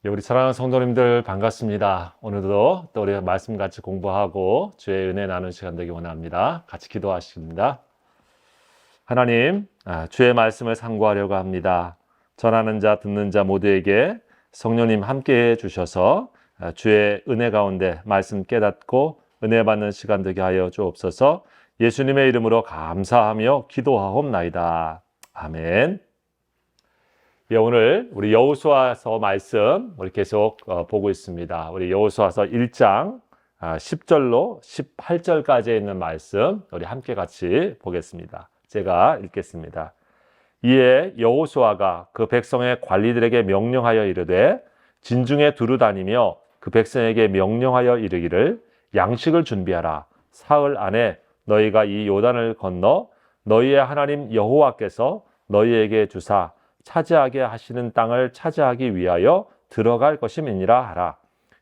우리 사랑하는 성도님들 반갑습니다. 오늘도 또 우리 말씀 같이 공부하고 주의 은혜 나누는 시간 되기 원합니다. 같이 기도하십니다. 하나님, 주의 말씀을 상고하려고 합니다. 전하는 자, 듣는 자 모두에게 성령님 함께해 주셔서 주의 은혜 가운데 말씀 깨닫고 은혜 받는 시간 되게 하여 주옵소서. 예수님의 이름으로 감사하며 기도하옵나이다. 아멘. 예, 오늘 우리 여호수아서 말씀 우리 계속 보고 있습니다. 우리 여호수아서 1장 10절로 18절까지 있는 말씀 우리 함께 같이 보겠습니다. 제가 읽겠습니다. 이에 여호수아가 그 백성의 관리들에게 명령하여 이르되 진중에 두루 다니며 그 백성에게 명령하여 이르기를 양식을 준비하라. 사흘 안에 너희가 이 요단을 건너 너희의 하나님 여호와께서 너희에게 주사 차지하게 하시는 땅을 차지하기 위하여 들어갈 것임이니라 하라.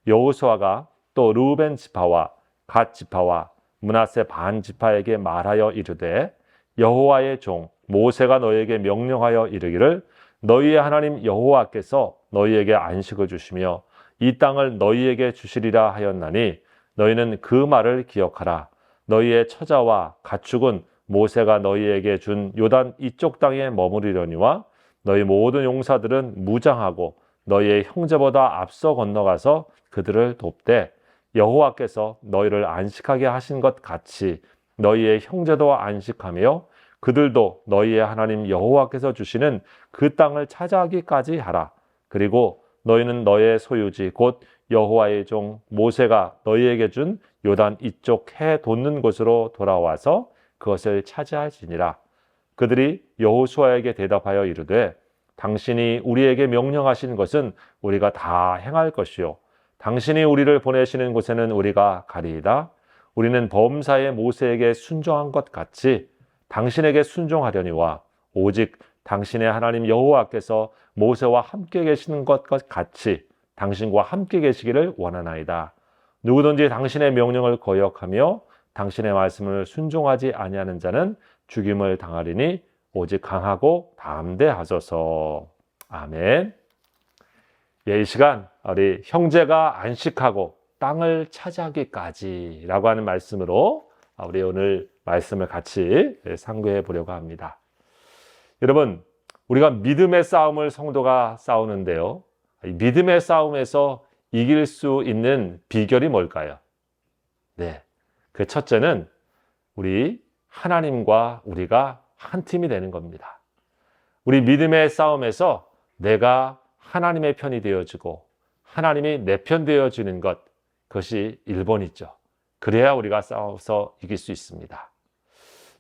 여호수아가 또 르우벤 지파와 갓 지파와 므낫세 반 지파에게 말하여 이르되 여호와의 종 모세가 너희에게 명령하여 이르기를 너희의 하나님 여호와께서 너희에게 안식을 주시며 이 땅을 너희에게 주시리라 하였나니 너희는 그 말을 기억하라. 너희의 처자와 가축은 모세가 너희에게 준 요단 이쪽 땅에 머무르려니와 너희 모든 용사들은 무장하고 너희의 형제보다 앞서 건너가서 그들을 돕되 여호와께서 너희를 안식하게 하신 것 같이 너희의 형제도 안식하며 그들도 너희의 하나님 여호와께서 주시는 그 땅을 차지하기까지 하라. 그리고 너희는 너의 소유지 곧 여호와의 종 모세가 너희에게 준 요단 이쪽 해 돋는 곳으로 돌아와서 그것을 차지할지니라. 그들이 여호수아에게 대답하여 이르되 당신이 우리에게 명령하신 것은 우리가 다 행할 것이요 당신이 우리를 보내시는 곳에는 우리가 가리이다. 우리는 범사의 모세에게 순종한 것 같이 당신에게 순종하려니와 오직 당신의 하나님 여호와께서 모세와 함께 계시는 것 같이 당신과 함께 계시기를 원하나이다. 누구든지 당신의 명령을 거역하며 당신의 말씀을 순종하지 아니하는 자는 죽임을 당하리니 오직 강하고 담대하소서. 아멘. 이 시간 우리 형제가 안식하고 땅을 차지하기까지 라고 하는 말씀으로 우리 오늘 말씀을 같이 상고해 보려고 합니다. 여러분, 우리가 믿음의 싸움을 성도가 싸우는데요. 이 믿음의 싸움에서 이길 수 있는 비결이 뭘까요? 네, 그 첫째는 우리 하나님과 우리가 한 팀이 되는 겁니다. 우리 믿음의 싸움에서 내가 하나님의 편이 되어지고 하나님이 내 편 되어지는 것, 그것이 1번이죠. 그래야 우리가 싸워서 이길 수 있습니다.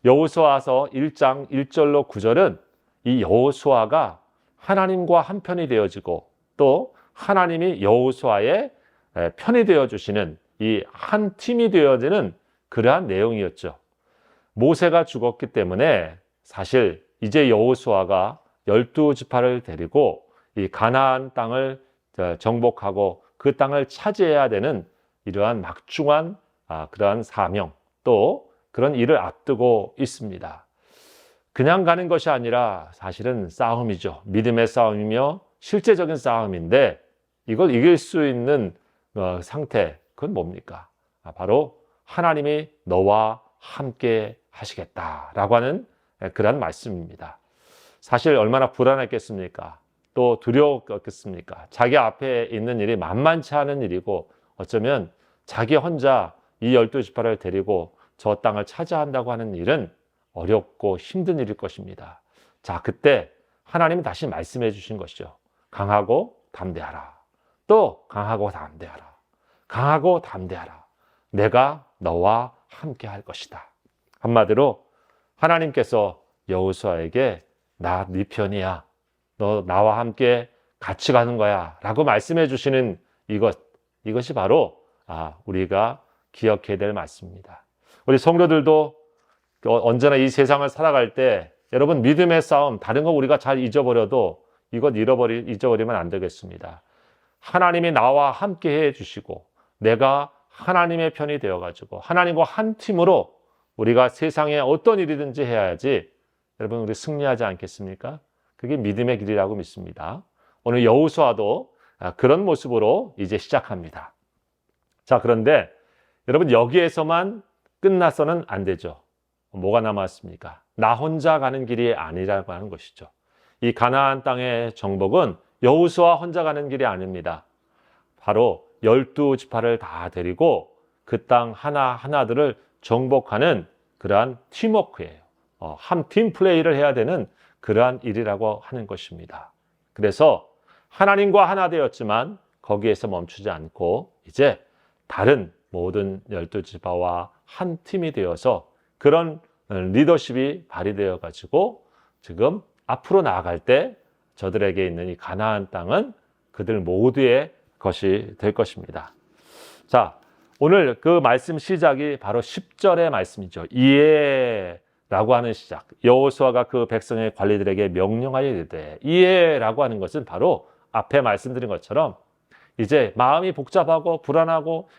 여호수아서 1장 1절로 9절은 이 여호수아가 하나님과 한 편이 되어지고 또 하나님이 여호수아의 편이 되어주시는 이 한 팀이 되어지는 그러한 내용이었죠. 모세가 죽었기 때문에 사실 이제 여호수아가 12지파를 데리고 이 가나안 땅을 정복하고 그 땅을 차지해야 되는 이러한 막중한 그러한 사명 또 그런 일을 앞두고 있습니다. 그냥 가는 것이 아니라 사실은 싸움이죠. 믿음의 싸움이며 실제적인 싸움인데 이걸 이길 수 있는 상태, 그건 뭡니까? 바로 하나님이 너와 함께 하시겠다라고 하는 그런 말씀입니다. 사실 얼마나 불안했겠습니까? 또 두려웠겠습니까? 자기 앞에 있는 일이 만만치 않은 일이고 어쩌면 자기 혼자 이 12지파를 데리고 저 땅을 차지한다고 하는 일은 어렵고 힘든 일일 것입니다. 자, 그때 하나님이 다시 말씀해 주신 것이죠. 강하고 담대하라. 또 강하고 담대하라. 강하고 담대하라. 내가 너와 함께 할 것이다. 한마디로 하나님께서 여호수아에게 나 네 편이야. 너 나와 함께 같이 가는 거야. 라고 말씀해 주시는 이것이 바로 우리가 기억해야 될 말씀입니다. 우리 성도들도 언제나 이 세상을 살아갈 때 여러분 믿음의 싸움, 다른 거 우리가 잘 잊어버려도 이것 잊어버리면 안 되겠습니다. 하나님이 나와 함께 해 주시고 내가 하나님의 편이 되어가지고 하나님과 한 팀으로 우리가 세상에 어떤 일이든지 해야지 여러분 우리 승리하지 않겠습니까? 그게 믿음의 길이라고 믿습니다. 오늘 여호수아도 그런 모습으로 이제 시작합니다. 자, 그런데 여러분 여기에서만 끝나서는 안 되죠. 뭐가 남았습니까? 나 혼자 가는 길이 아니라고 하는 것이죠. 이 가나안 땅의 정복은 여호수아 혼자 가는 길이 아닙니다. 바로 12지파를 다 데리고 그 땅 하나하나들을 정복하는 그러한 팀워크예요. 한 팀 플레이를 해야 되는 그러한 일이라고 하는 것입니다. 그래서 하나님과 하나 되었지만 거기에서 멈추지 않고 이제 다른 모든 12지파와 한 팀이 되어서 그런 리더십이 발휘되어 가지고 지금 앞으로 나아갈 때 저들에게 있는 이 가나안 땅은 그들 모두의 것이 될 것입니다. 자, 오늘 그 말씀 시작이 바로 10절의 말씀이죠. 이에라고 하는 시작. 여호수아가 그 백성의 관리들에게 명령하여 이르되, 이에라고 하는 것은 바로 앞에 말씀드린 것처럼 이제 마음이 복잡하고 불안하고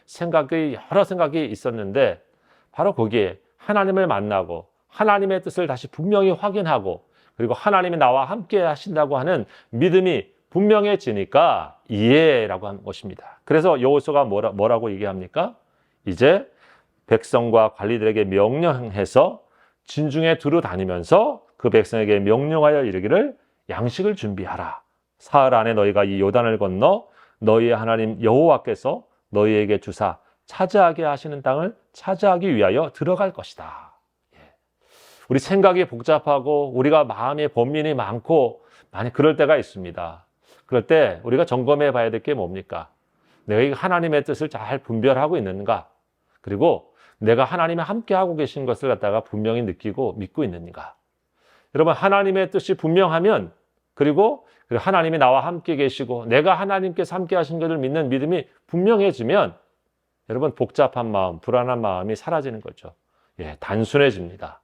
여러 생각이 있었는데 바로 거기에 하나님을 만나고 하나님의 뜻을 다시 분명히 확인하고 그리고 하나님이 나와 함께 하신다고 하는 믿음이 분명해지니까 이해라고 하는 것입니다. 그래서 여호수아가 뭐라고 얘기합니까? 이제 백성과 관리들에게 명령해서 진중에 두루 다니면서 그 백성에게 명령하여 이르기를 양식을 준비하라. 사흘 안에 너희가 이 요단을 건너 너희의 하나님 여호와께서 너희에게 주사 차지하게 하시는 땅을 차지하기 위하여 들어갈 것이다. 우리 생각이 복잡하고 우리가 마음에 번민이 많고 많이 그럴 때가 있습니다. 그럴 때 우리가 점검해 봐야 될 게 뭡니까? 내가 하나님의 뜻을 잘 분별하고 있는가? 그리고 내가 하나님이 함께하고 계신 것을 갖다가 분명히 느끼고 믿고 있는가? 여러분, 하나님의 뜻이 분명하면 그리고 하나님이 나와 함께 계시고 내가 하나님께서 함께 하신 것을 믿는 믿음이 분명해지면 여러분 복잡한 마음, 불안한 마음이 사라지는 거죠. 단순해집니다.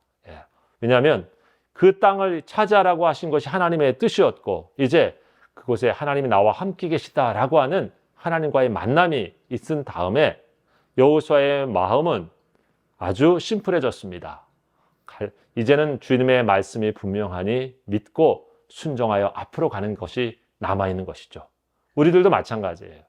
왜냐하면 그 땅을 차지하라고 하신 것이 하나님의 뜻이었고 이제 그곳에 하나님이 나와 함께 계시다라고 하는 하나님과의 만남이 있은 다음에 여호수아의 마음은 아주 심플해졌습니다. 이제는 주님의 말씀이 분명하니 믿고 순종하여 앞으로 가는 것이 남아있는 것이죠. 우리들도 마찬가지예요.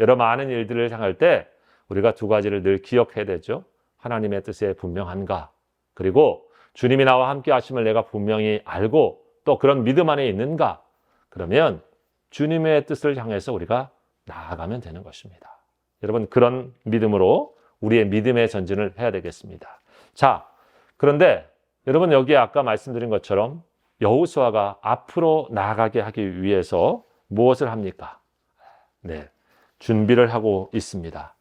여러 많은 일들을 향할 때 우리가 두 가지를 늘 기억해야 되죠. 하나님의 뜻에 분명한가? 그리고 주님이 나와 함께 하심을 내가 분명히 알고 또 그런 믿음 안에 있는가? 그러면 주님의 뜻을 향해서 우리가 나아가면 되는 것입니다. 여러분, 그런 믿음으로 우리의 믿음의 전진을 해야 되겠습니다. 자, 그런데 여러분 여기 아까 말씀드린 것처럼 여호수아가 앞으로 나아가게 하기 위해서 무엇을 합니까? 준비를 하고 있습니다.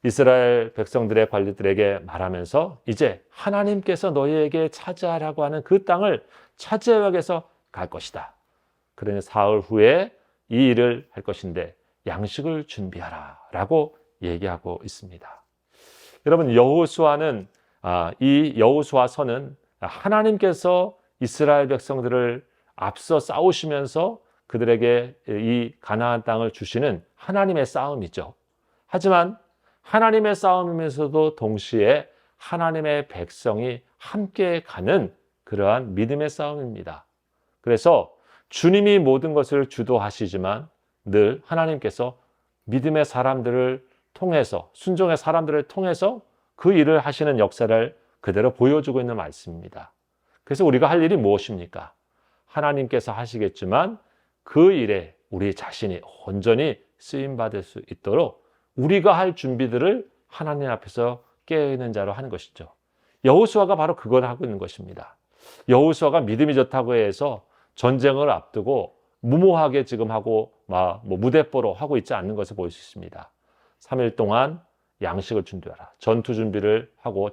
이스라엘 백성들의 관리들에게 말하면서 이제 하나님께서 너희에게 차지하라고 하는 그 땅을 차지하기 위해서 갈 것이다. 그러니 사흘 후에 이 일을 할 것인데 양식을 준비하라 라고 얘기하고 있습니다. 여러분, 여호수아는 이 여호수아서는 하나님께서 이스라엘 백성들을 앞서 싸우시면서 그들에게 이 가나안 땅을 주시는 하나님의 싸움이죠. 하지만 하나님의 싸움이면서도 동시에 하나님의 백성이 함께 가는 그러한 믿음의 싸움입니다. 그래서 주님이 모든 것을 주도하시지만 늘 하나님께서 믿음의 사람들을 통해서 순종의 사람들을 통해서 그 일을 하시는 역사를 그대로 보여주고 있는 말씀입니다. 그래서 우리가 할 일이 무엇입니까? 하나님께서 하시겠지만 그 일에 우리 자신이 온전히 쓰임받을 수 있도록 우리가 할 준비들을 하나님 앞에서 깨어있는 자로 하는 것이죠. 여호수아가 바로 그걸 하고 있는 것입니다. 여호수아가 믿음이 좋다고 해서 전쟁을 앞두고 무모하게 지금 하고 무대뽀로 하고 있지 않는 것을 볼 수 있습니다. 3일 동안 양식을 준비하라. 전투 준비를 하고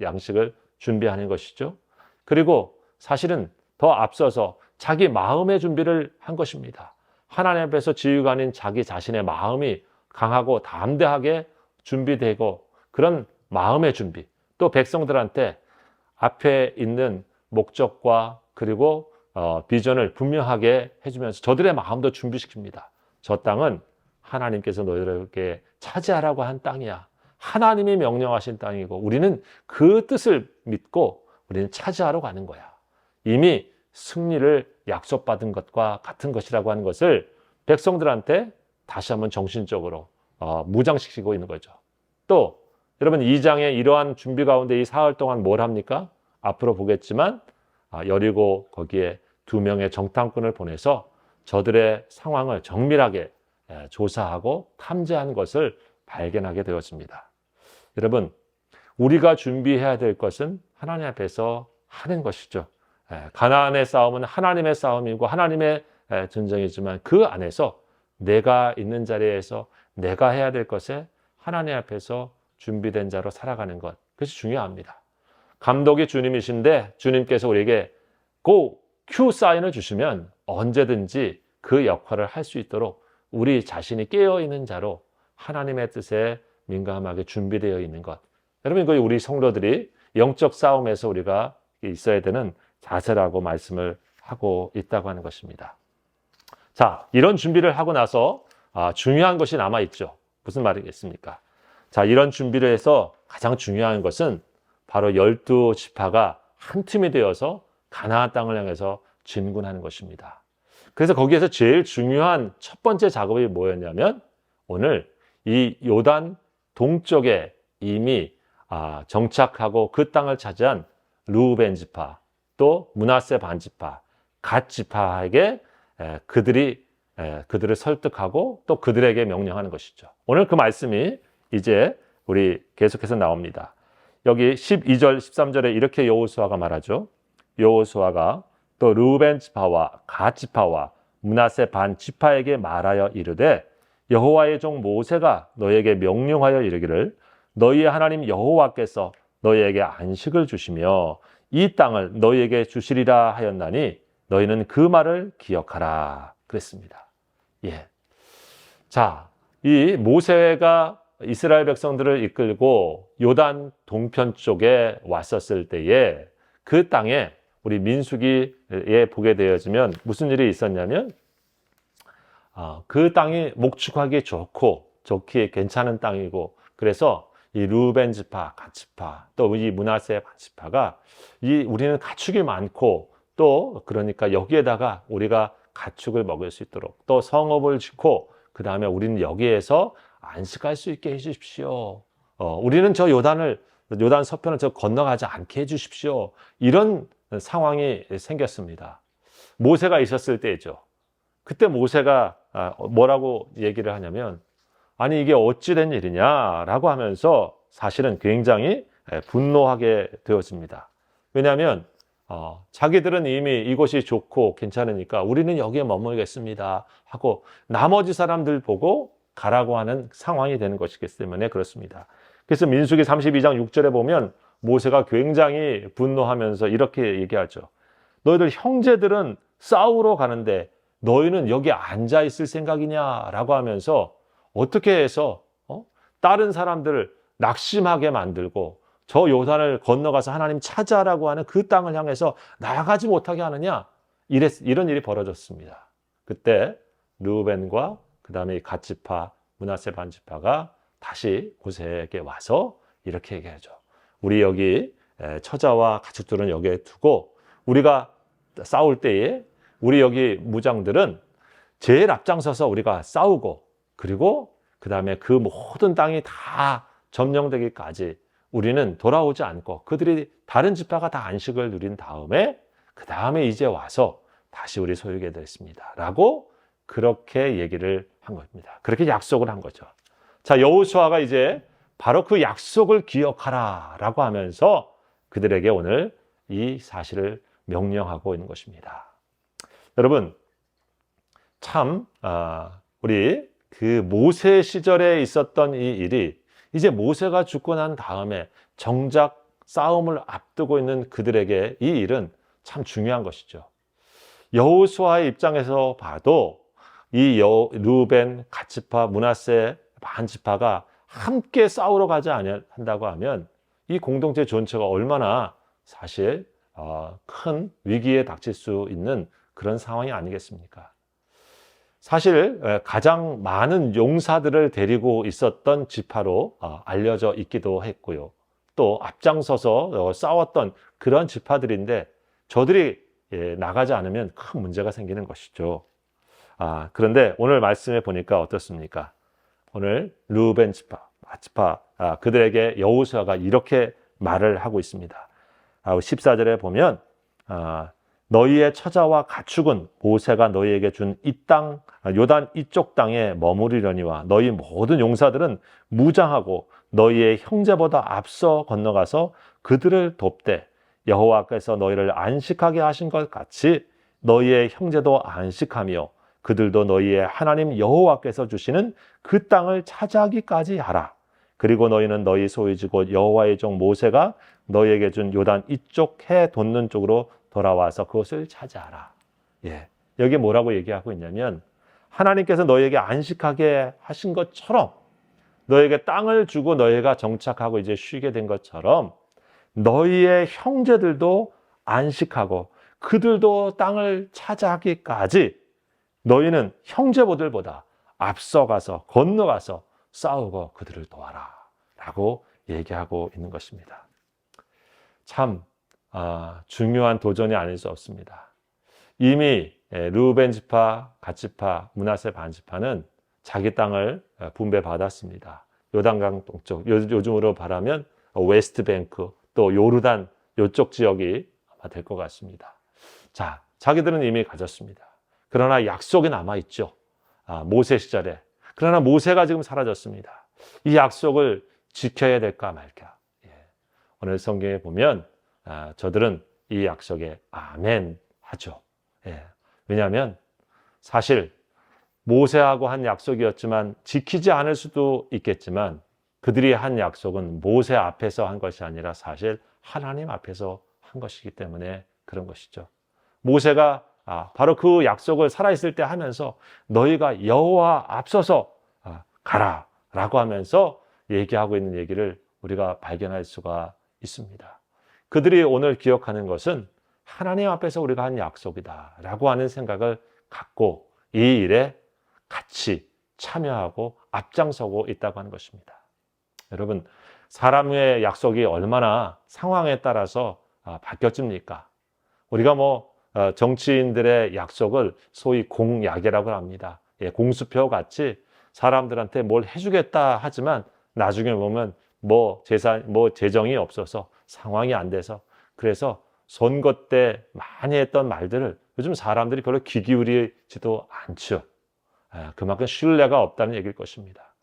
양식을 준비하는 것이죠. 그리고 사실은 더 앞서서 자기 마음의 준비를 한 것입니다. 하나님 앞에서 지휘가 아닌 자기 자신의 마음이 강하고 담대하게 준비되고 그런 마음의 준비, 또 백성들한테 앞에 있는 목적과 그리고 비전을 분명하게 해주면서 저들의 마음도 준비시킵니다. 저 땅은 하나님께서 너희들에게 차지하라고 한 땅이야. 하나님이 명령하신 땅이고 우리는 그 뜻을 믿고 우리는 차지하러 가는 거야. 이미 승리를 약속받은 것과 같은 것이라고 하는 것을 백성들한테 다시 한번 정신적으로 무장시키고 있는 거죠. 또 여러분 2장의 이러한 준비 가운데 이 사흘 동안 뭘 합니까? 앞으로 보겠지만 여리고 거기에 2명의 정탐꾼을 보내서 저들의 상황을 정밀하게 조사하고 탐지한 것을 발견하게 되었습니다. 여러분, 우리가 준비해야 될 것은 하나님 앞에서 하는 것이죠. 가나안의 싸움은 하나님의 싸움이고 하나님의 전쟁이지만 그 안에서 내가 있는 자리에서 내가 해야 될 것에 하나님 앞에서 준비된 자로 살아가는 것, 그것이 중요합니다. 감독이 주님이신데 주님께서 우리에게 고! 큐 사인을 주시면 언제든지 그 역할을 할 수 있도록 우리 자신이 깨어있는 자로 하나님의 뜻에 민감하게 준비되어 있는 것. 여러분, 이거 우리 성도들이 영적 싸움에서 우리가 있어야 되는 자세라고 말씀을 하고 있다고 하는 것입니다. 자, 이런 준비를 하고 나서 중요한 것이 남아있죠. 무슨 말이겠습니까? 자, 이런 준비를 해서 가장 중요한 것은 바로 12지파가 한 팀이 되어서 가나안 땅을 향해서 진군하는 것입니다. 그래서 거기에서 제일 중요한 첫 번째 작업이 뭐였냐면 오늘 이 요단 동쪽에 이미 정착하고 그 땅을 차지한 르우벤 지파, 또 므낫세 반지파, 갓 지파에게 그들을 설득하고 또 그들에게 명령하는 것이죠. 오늘 그 말씀이 이제 우리 계속해서 나옵니다. 여기 12절, 13절에 이렇게 여호수아가 말하죠. 여호수아가 또 르우벤 지파와 갓 지파와 므낫세 반 지파에게 말하여 이르되 여호와의 종 모세가 너희에게 명령하여 이르기를 너희의 하나님 여호와께서 너희에게 안식을 주시며 이 땅을 너희에게 주시리라 하였나니 너희는 그 말을 기억하라 그랬습니다. 예. 자, 이 모세가 이스라엘 백성들을 이끌고 요단 동편 쪽에 왔었을 때에 그 땅에 우리 민수기에 보게 되어지면 무슨 일이 있었냐면 그 땅이 목축하기 좋기에 괜찮은 땅이고 그래서 이 르우벤 지파, 갓 지파, 또 이 므낫세 지파가 우리는 가축이 많고 또 그러니까 여기에다가 우리가 가축을 먹을 수 있도록 또 성읍을 짓고 그 다음에 우리는 여기에서 안식할 수 있게 해주십시오. 우리는 저 요단 서편을 저 건너가지 않게 해주십시오. 이런 상황이 생겼습니다. 모세가 있었을 때죠. 그때 모세가 뭐라고 얘기를 하냐면 아니 이게 어찌된 일이냐라고 하면서 사실은 굉장히 분노하게 되었습니다. 왜냐하면 자기들은 이미 이곳이 좋고 괜찮으니까 우리는 여기에 머물겠습니다 하고 나머지 사람들 보고 가라고 하는 상황이 되는 것이기 때문에 그렇습니다. 그래서 민수기 32장 6절에 보면 모세가 굉장히 분노하면서 이렇게 얘기하죠. 너희들 형제들은 싸우러 가는데 너희는 여기 앉아 있을 생각이냐라고 하면서 어떻게 해서 다른 사람들을 낙심하게 만들고 저 요단을 건너가서 하나님 찾아라고 하는 그 땅을 향해서 나아가지 못하게 하느냐 이런 일이 벌어졌습니다. 그때 르우벤과 그 다음에 갓 지파, 므낫세 반 지파가 다시 모세에게 와서 이렇게 얘기하죠. 우리 여기 처자와 가축들은 여기에 두고 우리가 싸울 때에 우리 여기 무장들은 제일 앞장서서 우리가 싸우고 그리고 그 다음에 그 모든 땅이 다 점령되기까지 우리는 돌아오지 않고 그들이 다른 지파가 다 안식을 누린 다음에 그 다음에 이제 와서 다시 우리 소유게 됐습니다 라고 그렇게 얘기를 한 겁니다. 그렇게 약속을 한 거죠. 자, 여호수아가 이제 바로 그 약속을 기억하라 라고 하면서 그들에게 오늘 이 사실을 명령하고 있는 것입니다. 여러분 참 우리 그 모세 시절에 있었던 이 일이 이제 모세가 죽고 난 다음에 정작 싸움을 앞두고 있는 그들에게 이 일은 참 중요한 것이죠. 여호수아의 입장에서 봐도 이 르우벤, 갓 지파, 므낫세 반 지파가 함께 싸우러 가지 한다고 하면 이 공동체 전체가 얼마나 사실 큰 위기에 닥칠 수 있는 그런 상황이 아니겠습니까? 사실 가장 많은 용사들을 데리고 있었던 지파로 알려져 있기도 했고요. 또 앞장서서 싸웠던 그런 지파들인데 저들이 나가지 않으면 큰 문제가 생기는 것이죠. 그런데 오늘 말씀에 보니까 어떻습니까? 오늘 르우벤 지파, 맏지파 그들에게 여호수아가 이렇게 말을 하고 있습니다. 14절에 보면 너희의 처자와 가축은 모세가 너희에게 준 이 땅, 요단 이쪽 땅에 머무리려니와 너희 모든 용사들은 무장하고 너희의 형제보다 앞서 건너가서 그들을 돕되 여호와께서 너희를 안식하게 하신 것 같이 너희의 형제도 안식하며 그들도 너희의 하나님 여호와께서 주시는 그 땅을 차지하기까지 하라. 그리고 너희는 너희 소유지 곧 여호와의 종 모세가 너희에게 준 요단 이쪽 해 돋는 쪽으로 돌아와서 그것을 차지하라. 여기 뭐라고 얘기하고 있냐면 하나님께서 너희에게 안식하게 하신 것처럼 너희에게 땅을 주고 너희가 정착하고 이제 쉬게 된 것처럼 너희의 형제들도 안식하고 그들도 땅을 차지하기까지 너희는 형제들보다 앞서가서 건너가서 싸우고 그들을 도와라 라고 얘기하고 있는 것입니다. 참 중요한 도전이 아닐 수 없습니다. 이미 르우벤 지파, 갓 지파, 므낫세 반 지파는 자기 땅을 분배받았습니다. 요단강 동쪽, 요즘으로 말하면 웨스트 뱅크, 또 요르단 이쪽 지역이 아마 될 것 같습니다. 자, 자기들은 이미 가졌습니다. 그러나 약속이 남아있죠. 모세 시절에. 그러나 모세가 지금 사라졌습니다. 이 약속을 지켜야 될까 말까. 오늘 성경에 보면 저들은 이 약속에 아멘 하죠. 왜냐하면 사실 모세하고 한 약속이었지만 지키지 않을 수도 있겠지만 그들이 한 약속은 모세 앞에서 한 것이 아니라 사실 하나님 앞에서 한 것이기 때문에 그런 것이죠. 모세가 바로 그 약속을 살아있을 때 하면서 너희가 여호와 앞서서 가라 라고 하면서 얘기하고 있는 얘기를 우리가 발견할 수가 있습니다. 그들이 오늘 기억하는 것은 하나님 앞에서 우리가 한 약속이다 라고 하는 생각을 갖고 이 일에 같이 참여하고 앞장서고 있다고 하는 것입니다. 여러분, 사람의 약속이 얼마나 상황에 따라서 바뀌어집니까? 우리가 정치인들의 약속을 소위 공약이라고 합니다. 공수표 같이 사람들한테 뭘 해주겠다 하지만 나중에 보면 재정이 없어서 상황이 안 돼서 그래서 선거 때 많이 했던 말들을 요즘 사람들이 별로 귀 기울이지도 않죠. 그만큼 신뢰가 없다는 얘기일 것입니다.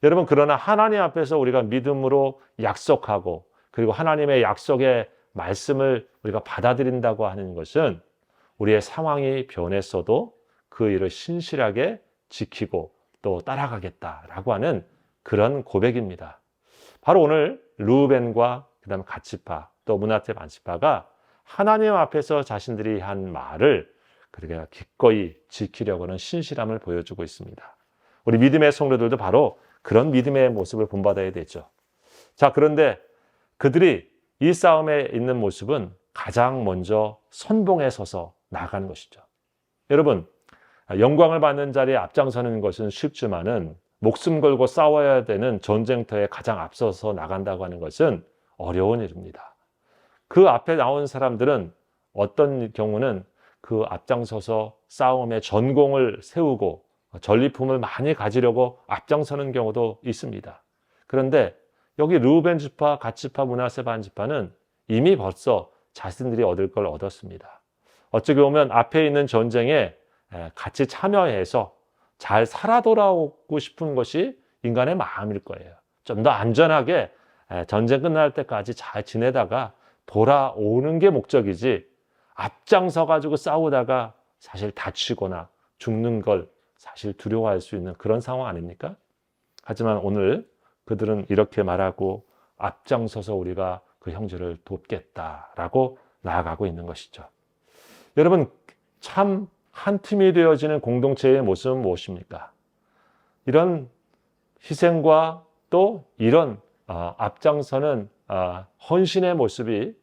여러분, 그러나 하나님 앞에서 우리가 믿음으로 약속하고 그리고 하나님의 약속의 말씀을 우리가 받아들인다고 하는 것은 우리의 상황이 변했어도 그 일을 신실하게 지키고 또 따라가겠다라고 하는 그런 고백입니다. 바로 오늘 르우벤과 그다음 갓 지파 또 므낫세 반 지파가 하나님 앞에서 자신들이 한 말을 그렇게 기꺼이 지키려고 하는 신실함을 보여주고 있습니다. 우리 믿음의 성도들도 바로 그런 믿음의 모습을 본받아야 되죠. 자, 그런데 그들이 이 싸움에 있는 모습은 가장 먼저 선봉에 서서 나가는 것이죠. 여러분, 영광을 받는 자리에 앞장서는 것은 쉽지만은 목숨 걸고 싸워야 되는 전쟁터에 가장 앞서서 나간다고 하는 것은 어려운 일입니다. 그 앞에 나온 사람들은 어떤 경우는 그 앞장서서 싸움의 전공을 세우고 전리품을 많이 가지려고 앞장서는 경우도 있습니다. 그런데 여기 르우벤 지파, 갓 지파, 므낫세 반 지파는 이미 벌써 자신들이 얻을 걸 얻었습니다. 어찌 보면 앞에 있는 전쟁에 같이 참여해서 잘 살아 돌아오고 싶은 것이 인간의 마음일 거예요. 좀 더 안전하게 전쟁 끝날 때까지 잘 지내다가 돌아오는 게 목적이지 앞장서 가지고 싸우다가 사실 다치거나 죽는 걸 사실 두려워할 수 있는 그런 상황 아닙니까? 하지만 오늘 그들은 이렇게 말하고 앞장서서 우리가 그 형제를 돕겠다라고 나아가고 있는 것이죠. 여러분, 참 한 팀이 되어지는 공동체의 모습은 무엇입니까? 이런 희생과 또 이런 앞장서는 헌신의 모습이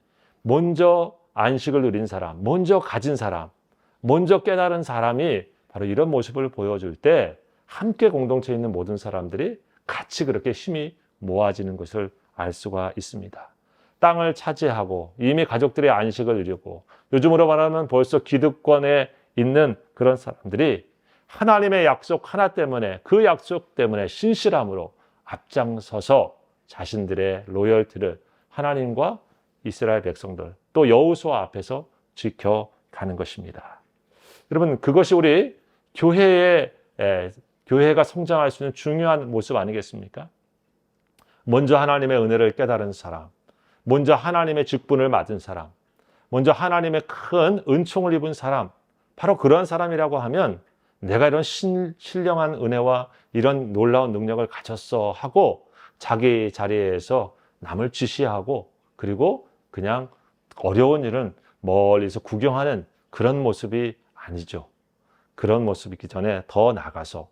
먼저 안식을 누린 사람, 먼저 가진 사람, 먼저 깨달은 사람이 바로 이런 모습을 보여줄 때 함께 공동체에 있는 모든 사람들이 같이 그렇게 힘이 모아지는 것을 알 수가 있습니다. 땅을 차지하고 이미 가족들의 안식을 누리고 요즘으로 말하면 벌써 기득권에 있는 그런 사람들이 하나님의 약속 하나 때문에, 그 약속 때문에 신실함으로 앞장서서 자신들의 로열티를 하나님과 이스라엘 백성들, 또 여호수아 앞에서 지켜가는 것입니다. 여러분, 그것이 우리 교회가 성장할 수 있는 중요한 모습 아니겠습니까? 먼저 하나님의 은혜를 깨달은 사람, 먼저 하나님의 직분을 맡은 사람, 먼저 하나님의 큰 은총을 입은 사람, 바로 그런 사람이라고 하면 내가 이런 신령한 은혜와 이런 놀라운 능력을 가졌어 하고 자기 자리에서 남을 지시하고, 그리고 그냥 어려운 일은 멀리서 구경하는 그런 모습이 아니죠. 그런 모습이기 전에 더 나가서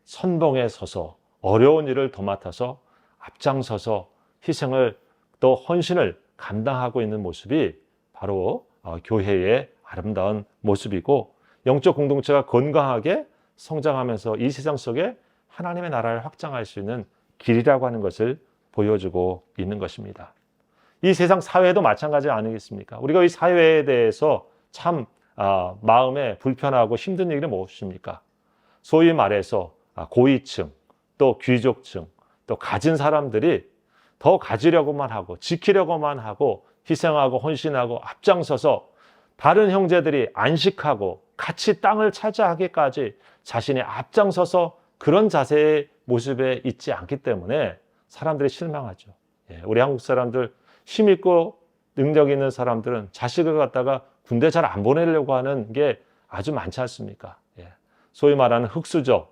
선봉에 서서 어려운 일을 도맡아서 앞장서서 희생을 또 헌신을 감당하고 있는 모습이 바로 교회의 아름다운 모습이고, 영적 공동체가 건강하게 성장하면서 이 세상 속에 하나님의 나라를 확장할 수 있는 길이라고 하는 것을 보여주고 있는 것입니다. 이 세상 사회도 마찬가지 아니겠습니까? 우리가 이 사회에 대해서 참 마음에 불편하고 힘든 얘기는 무엇입니까? 소위 말해서 고위층, 또 귀족층, 또 가진 사람들이 더 가지려고만 하고 지키려고만 하고 희생하고 헌신하고 앞장서서 다른 형제들이 안식하고 같이 땅을 차지하기까지 자신이 앞장서서 그런 자세의 모습에 있지 않기 때문에 사람들이 실망하죠. 우리 한국 사람들, 힘있고 능력 있는 사람들은 자식을 갖다가 군대 잘 안 보내려고 하는 게 아주 많지 않습니까? 소위 말하는 흑수저,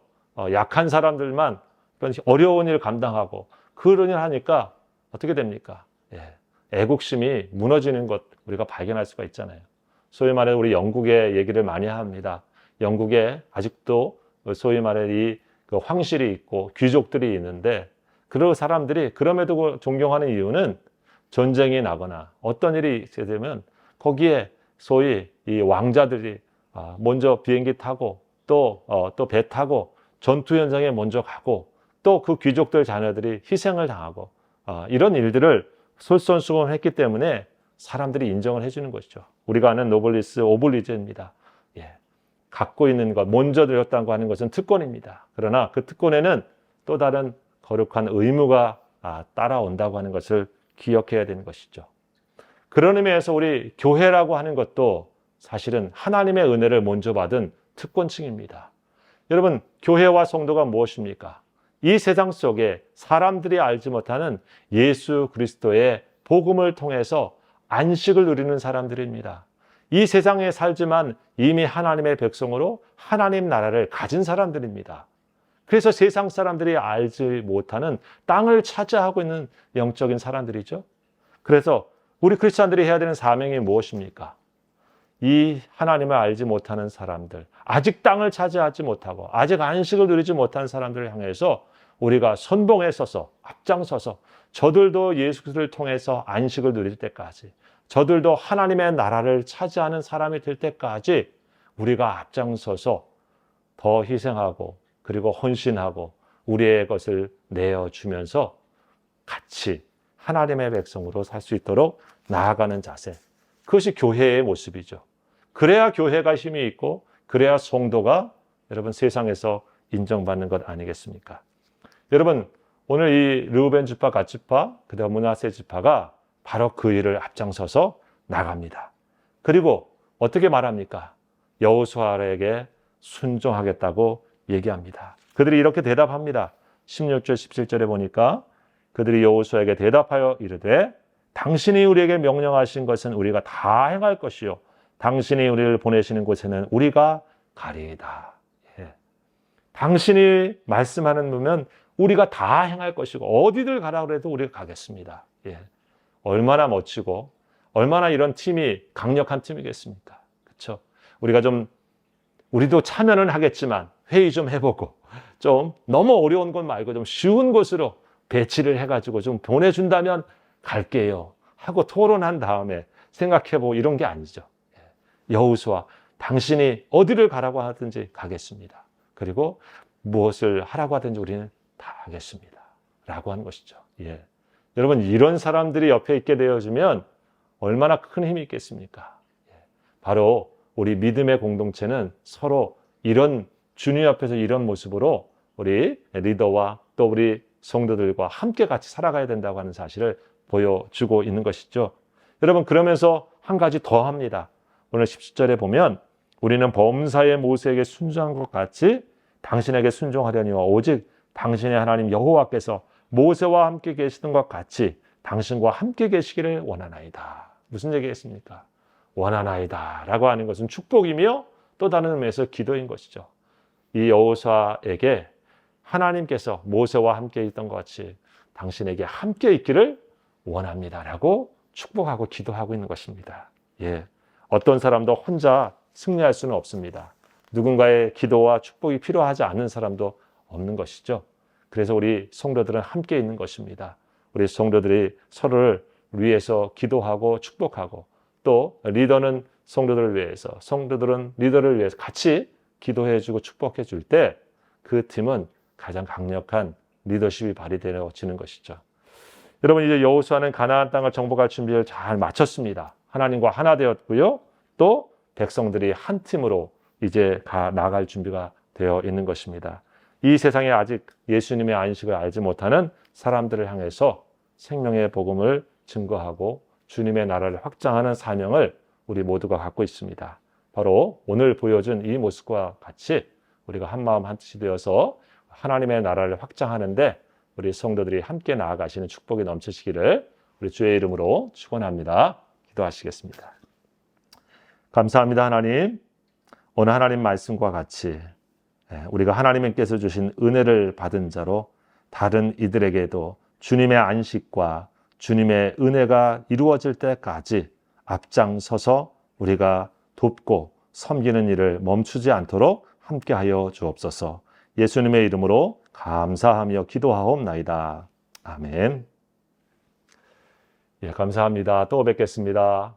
약한 사람들만 그런 어려운 일을 감당하고 그런 일을 하니까 어떻게 됩니까? 애국심이 무너지는 것 우리가 발견할 수가 있잖아요. 소위 말해 우리 영국의 얘기를 많이 합니다. 영국에 아직도 소위 말해 그 황실이 있고 귀족들이 있는데, 그런 사람들이 그럼에도 존경하는 이유는 전쟁이 나거나 어떤 일이 되면 거기에 소위 이 왕자들이 먼저 비행기 타고 또 배 타고 전투 현장에 먼저 가고, 또 그 귀족들 자녀들이 희생을 당하고 이런 일들을 솔선수범했기 때문에 사람들이 인정을 해주는 것이죠. 우리가 아는 노블리스 오블리주입니다. 갖고 있는 것, 먼저 드렸다고 하는 것은 특권입니다. 그러나 그 특권에는 또 다른 거룩한 의무가 따라온다고 하는 것을 기억해야 되는 것이죠. 그런 의미에서 우리 교회라고 하는 것도 사실은 하나님의 은혜를 먼저 받은 특권층입니다. 여러분, 교회와 성도가 무엇입니까? 이 세상 속에 사람들이 알지 못하는 예수 그리스도의 복음을 통해서 안식을 누리는 사람들입니다. 이 세상에 살지만 이미 하나님의 백성으로 하나님 나라를 가진 사람들입니다. 그래서 세상 사람들이 알지 못하는 땅을 차지하고 있는 영적인 사람들이죠. 그래서 우리 크리스찬들이 해야 되는 사명이 무엇입니까? 이 하나님을 알지 못하는 사람들, 아직 땅을 차지하지 못하고 아직 안식을 누리지 못한 사람들을 향해서 우리가 선봉에 서서 앞장서서 저들도 예수 그리스도를 통해서 안식을 누릴 때까지, 저들도 하나님의 나라를 차지하는 사람이 될 때까지 우리가 앞장서서 더 희생하고 그리고 헌신하고 우리의 것을 내어주면서 같이 하나님의 백성으로 살 수 있도록 나아가는 자세, 그것이 교회의 모습이죠. 그래야 교회가 힘이 있고 그래야 성도가 여러분 세상에서 인정받는 것 아니겠습니까? 여러분, 오늘 이 르우벤 지파, 갓 지파, 그다음 므낫세 지파가 바로 그 일을 앞장서서 나갑니다. 그리고 어떻게 말합니까? 여호수아에게 순종하겠다고 얘기합니다. 그들이 이렇게 대답합니다. 16절, 17절에 보니까 그들이 여호수아에게 대답하여 이르되 당신이 우리에게 명령하신 것은 우리가 다 행할 것이요 당신이 우리를 보내시는 곳에는 우리가 가리이다. 당신이 말씀하는 분은 우리가 다 행할 것이고 어디를 가라 그래도 우리가 가겠습니다. 얼마나 멋지고 얼마나 이런 팀이 강력한 팀이겠습니까? 그렇죠? 우리도 참여는 하겠지만 회의 좀 해보고 좀 너무 어려운 것 말고 좀 쉬운 곳으로 배치를 해가지고 좀 보내준다면 갈게요 하고 토론한 다음에 생각해보고 이런 게 아니죠. 여호수아, 당신이 어디를 가라고 하든지 가겠습니다. 그리고 무엇을 하라고 하든지 우리는 다 하겠습니다. 라고 하는 것이죠. 여러분, 이런 사람들이 옆에 있게 되어주면 얼마나 큰 힘이 있겠습니까? 바로 우리 믿음의 공동체는 서로 이런 주님 앞에서 이런 모습으로 우리 리더와 또 우리 성도들과 함께 같이 살아가야 된다고 하는 사실을 보여주고 있는 것이죠. 여러분, 그러면서 한 가지 더 합니다. 오늘 17절에 보면 우리는 범사의 모세에게 순종한 것 같이 당신에게 순종하려니와 오직 당신의 하나님 여호와께서 모세와 함께 계시던 것 같이 당신과 함께 계시기를 원하나이다. 무슨 얘기겠습니까? 원하나이다 라고 하는 것은 축복이며 또 다른 의미에서 기도인 것이죠. 이 여호수아에게 하나님께서 모세와 함께 있던 것 같이 당신에게 함께 있기를 원합니다 라고 축복하고 기도하고 있는 것입니다. 예, 어떤 사람도 혼자 승리할 수는 없습니다. 누군가의 기도와 축복이 필요하지 않은 사람도 없는 것이죠. 그래서 우리 성도들은 함께 있는 것입니다. 우리 성도들이 서로를 위해서 기도하고 축복하고 또 리더는 성도들을 위해서, 성도들은 리더를 위해서 같이 기도해주고 축복해줄 때 그 팀은 가장 강력한 리더십이 발휘되어지는 것이죠. 여러분, 이제 여호수아는 가나안 땅을 정복할 준비를 잘 마쳤습니다. 하나님과 하나 되었고요. 또 백성들이 한 팀으로 이제 나갈 준비가 되어 있는 것입니다. 이 세상에 아직 예수님의 안식을 알지 못하는 사람들을 향해서 생명의 복음을 증거하고 주님의 나라를 확장하는 사명을 우리 모두가 갖고 있습니다. 바로 오늘 보여준 이 모습과 같이 우리가 한마음 한뜻이 되어서 하나님의 나라를 확장하는데 우리 성도들이 함께 나아가시는 축복이 넘치시기를 우리 주의 이름으로 축원합니다. 기도하시겠습니다. 감사합니다. 하나님, 오늘 하나님 말씀과 같이 우리가 하나님께서 주신 은혜를 받은 자로 다른 이들에게도 주님의 안식과 주님의 은혜가 이루어질 때까지 앞장서서 우리가 돕고 섬기는 일을 멈추지 않도록 함께하여 주옵소서. 예수님의 이름으로 감사하며 기도하옵나이다. 아멘. 예, 감사합니다. 또 뵙겠습니다.